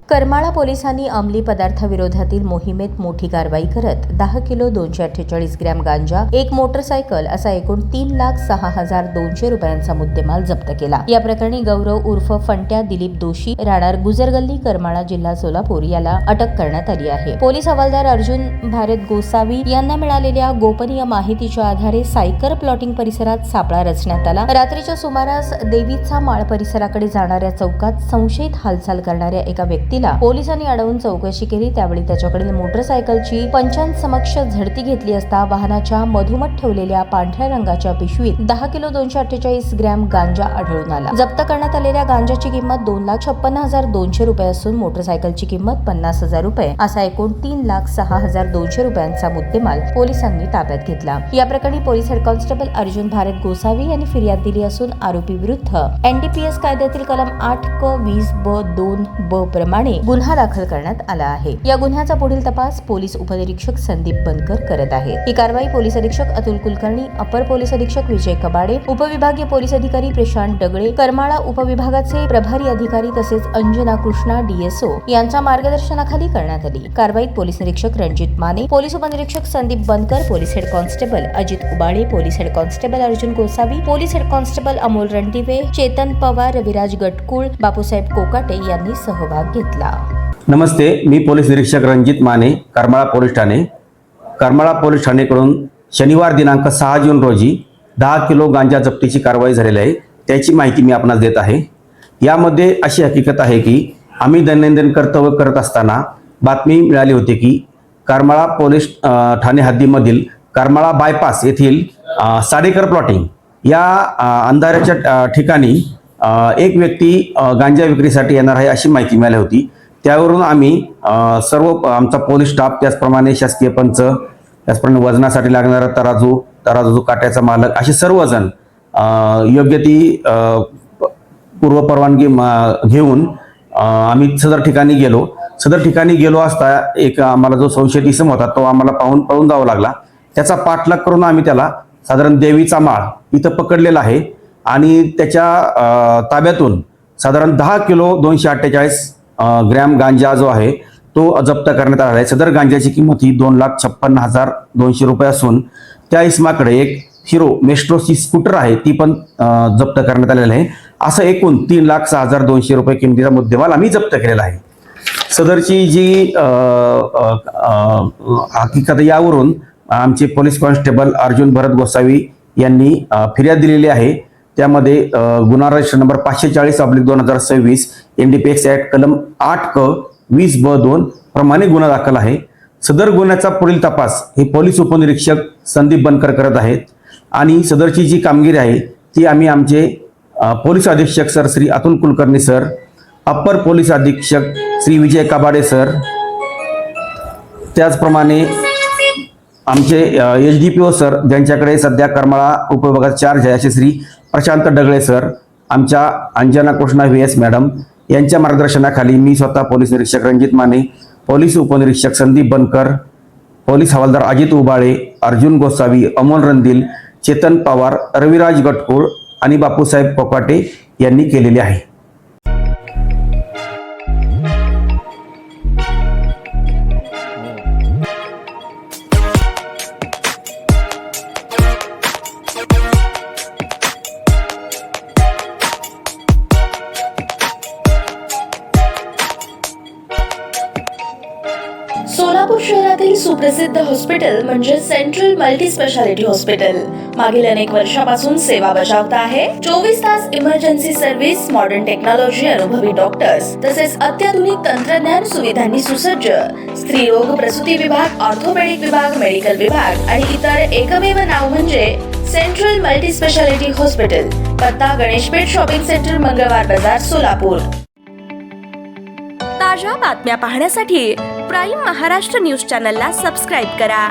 करमाळा पोलिसांनी अंमली पदार्थाविरोधातील मोहिमेत मोठी कारवाई करत 10 किलो 248 ग्रॅम गांजा, एक मोटरसायकल असा एकूण 3,06,200 रुपयांचा मुद्देमाल जप्त केला। या प्रकरणी गौरव उर्फ फंट्या दिलीप दोशी राहणार गुजरगल्ली करमाळा जिल्हा सोलापूर याला अटक करण्यात आली आहे। पोलीस हवालदार अर्जुन भारत गोसावी यांना मिळालेल्या गोपनीय माहितीच्या आधारे सायकर प्लॉटिंग परिसरात सापळा रचण्यात आला। रात्रीच्या सुमारास देवीचा माळ परिसराकडे जाणाऱ्या चौकात संशयित हालचाल करणाऱ्या एका व्यक्तीला पोलिसांनी अडवून चौकशी केली। त्यावेळी त्याच्याकडील मोटरसायकलची पंचांसमक्ष झडती घेतली असता वाहनाच्या मधोमध ठेवलेल्या पांढऱ्या रंगाच्या पिशवीत 10 किलो 248 ग्रॅम गांजा आढळून आला। जप्त करण्यात आलेल्या गांजाची किंमत 2,56,200 रुपये असून मोटरसायकलची किंमत 50,000 रुपये असा एकूण 3,06,200 रुपयांचा मुद्देमाल पोलिसांनी ताब्यात घेतला। या प्रकरणी police head constable Arjun Bharat Gosavi यांनी फिर्याद दिली असून आरोपी विरुद्ध NDPS कायद्यातील कलम 8क-20ब-2ब प्रमाणे गुन्हा दाखल करण्यात आला आहे। या गुन्ह्याचा पुढील तपास पोलीस उपनिरीक्षक संदीप बनकर करत आहेत। ही कारवाई पोलीस अधीक्षक अतुल कुलकर्णी, अपर पोलीस अधीक्षक विजय कबाडे, उपविभागीय पोलीस अधिकारी प्रशांत डगळे, करमाळा उपविभागाचे प्रभारी अधिकारी तसेच अंजना कृष्णा DSO यांच्या मार्गदर्शनाखाली करण्यात आली। कारवाईत पोलीस निरीक्षक रणजित माने, पोलीस उपनिरीक्षक Sandeep Bankar, police head constable Ajit Ubale, police head constable Arjun Gosavi, police head constable Amol Randive, Chetan Pawar, Raviraj Gatkul, Bapusaheb Kokate यांनी सहभाग घेतला। नमस्ते, मी पोलीस निरीक्षक रणजित माने, करमाळा पोलीस ठाणे। करमाळा पोलीस ठाणेकडून शनिवार दिनांक 6 जून रोजी 10 किलो गांजा जप्तीची कारवाई झालेली आहे। त्याची माहिती मी आपणास देत आहे। यामध्ये अशी हकीकत आहे की आम्ही दैनंदिन कर्तव्य करत असताना बातमी मिळाली होती की करमाळा पोलीस ठाणे हद्दीमधील करमाळा बायपास येथील साडेकर प्लॉटिंग या अंधाराच्या ठिकाणी एक व्यक्ती गांजा विक्रीसाठी येणार आहे अशी माहिती मिळाली होती। त्यावरून आम्ही सर्व आमचा पोलीस स्टाफ, त्याचप्रमाणे शासकीय पंच, त्याचप्रमाणे वजनासाठी लागणारा तराजू काट्याचा मालक असे सर्वजण योग्य ती पूर्व परवानगी घेऊन आम्ही सदर ठिकाणी गेलो असता एक आम्हाला जो संशयित इसम होता तो आम्हाला पाहून पळून जावं लागला। त्याचा पाठलाग करून आम्ही त्याला साधारण देवीचा माळ इथं पकडलेला आहे आणि त्याच्या ताब्यातून साधारण 10 किलो 248 ग्रॅम गांजा जो आहे तो जप्त करण्यात आला आहे। सदर गांजाची किंमत ही 2,56,200 रुपये असून त्या इसमाकडे एक हिरो मेस्ट्रोची स्कूटर आहे ती पण जप्त करण्यात आलेली आहे। असं एकूण 3,06,200 रुपये किमतीचा मुद्देमाल आम्ही जप्त केलेला आहे। सदरची जी हकीकत यावरून आमचे पोलीस कॉन्स्टेबल अर्जुन भरत गोसावी यांनी फिर्याद दिलेली आहे। त्यामध्ये गुन्हा रजिस्टर नंबर 540/2026 NDPS ऍक्ट कलम 8क-20ब-2 प्रमाणे गुन्हा दाखल आहे। सदर गुन्ह्याचा पुढील तपास हे पोलीस उपनिरीक्षक संदीप बनकर करत आहेत आणि सदरची जी कामगिरी आहे ती आम्ही आमचे पोलीस अधीक्षक सर श्री अतुल कुलकर्णी सर, अपर पोलीस अधीक्षक श्री विजय कबाडे सर, त्याचप्रमाणे आमचे SDPO सर ज्यांच्याकडे सध्या करमाळा उपविभागात चार्ज आहे असे श्री प्रशांत डगळे सर, आमच्या अंजना कृष्णा VS मॅडम यांच्या मार्गदर्शनाखाली मी स्वतः पोलीस निरीक्षक रणजित माने, पोलीस उपनिरीक्षक संदीप बनकर, पोलीस हवालदार अजित उबाळे, अर्जुन गोसावी, अमोल रणदिल, चेतन पवार, रविराज गटकुळ आणि बापूसाहेब कोकाटे यांनी केलेली आहे। सोलापूर शहरातील सुप्रसिद्ध हॉस्पिटल म्हणजे सेंट्रल मल्टी स्पेशालिटी हॉस्पिटल मागील अनेक वर्षापासून सेवा बजावत आहे। 24 तास इमर्जन्सी सर्व्हिस, मॉडर्न टेक्नॉलॉजी, अनुभवी डॉक्टर्स तसेच अत्याधुनिक तंत्रज्ञान सुविधांनी सुसज्ज स्त्रीरोग प्रसूती विभाग, ऑर्थोपेडिक विभाग, मेडिकल विभाग आणि इतर एकमेव नाव म्हणजे सेंट्रल मल्टी स्पेशालिटी हॉस्पिटल। पत्ता गणेशपेठ शॉपिंग सेंटर, मंगळवार बाजार, सोलापूर। ताज्या बातम्या पाहण्यासाठी प्राईम महाराष्ट्र न्यूज चॅनलला सबस्क्राईब करा।